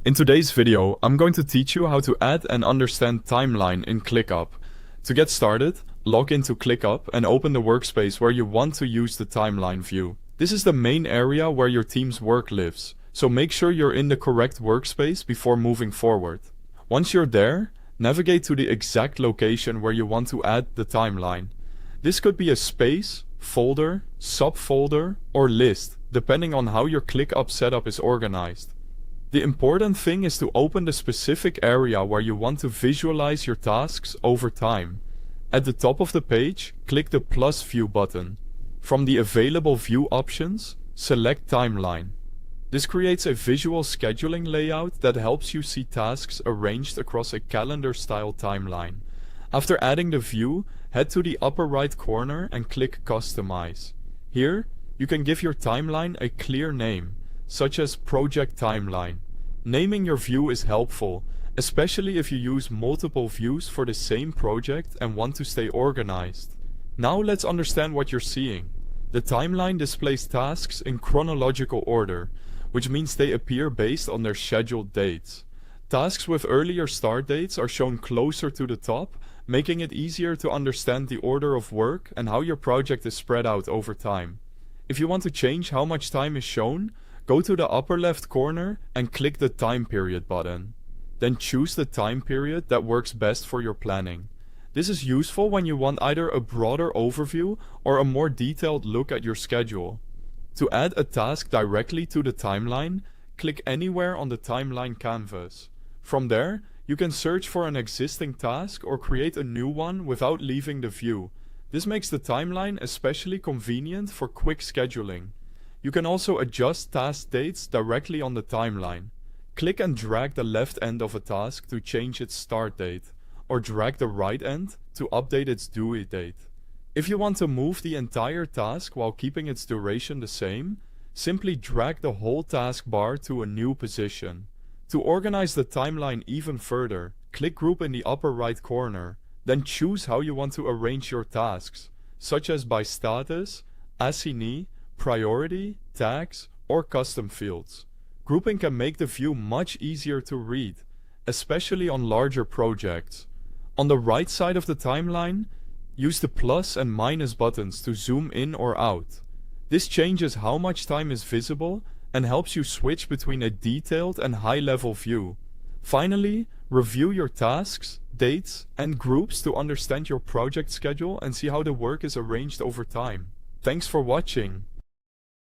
In today's video, I'm going to teach you how to add and understand timeline in ClickUp. To get started, log into ClickUp and open the workspace where you want to use the timeline view. This is the main area where your team's work lives, so make sure you're in the correct workspace before moving forward. Once you're there, navigate to the exact location where you want to add the timeline. This could be a space, folder, subfolder, or list, depending on how your ClickUp setup is organized. The important thing is to open the specific area where you want to visualize your tasks over time. At the top of the page, click the plus view button. From the available view options, select timeline. This creates a visual scheduling layout that helps you see tasks arranged across a calendar-style timeline. After adding the view, head to the upper right corner and click Customize. Here, you can give your timeline a clear name, such as Project Timeline. Naming your view is helpful, especially if you use multiple views for the same project and want to stay organized. Now let's understand what you're seeing. The timeline displays tasks in chronological order, which means they appear based on their scheduled dates. Tasks with earlier start dates are shown closer to the top, making it easier to understand the order of work and how your project is spread out over time. If you want to change how much time is shown, go to the upper left corner and click the time period button. Then choose the time period that works best for your planning. This is useful when you want either a broader overview or a more detailed look at your schedule. To add a task directly to the timeline, click anywhere on the timeline canvas. From there, you can search for an existing task or create a new one without leaving the view. This makes the timeline especially convenient for quick scheduling. You can also adjust task dates directly on the timeline. Click and drag the left end of a task to change its start date, or drag the right end to update its due date. If you want to move the entire task while keeping its duration the same, simply drag the whole taskbar to a new position. To organize the timeline even further, click Group in the upper right corner, then choose how you want to arrange your tasks, such as by status, assignee, priority, tags, or custom fields. Grouping can make the view much easier to read, especially on larger projects. On the right side of the timeline, use the plus and minus buttons to zoom in or out. This changes how much time is visible and helps you switch between a detailed and high-level view. Finally, review your tasks, dates, and groups to understand your project schedule and see how the work is arranged over time. Thanks for watching.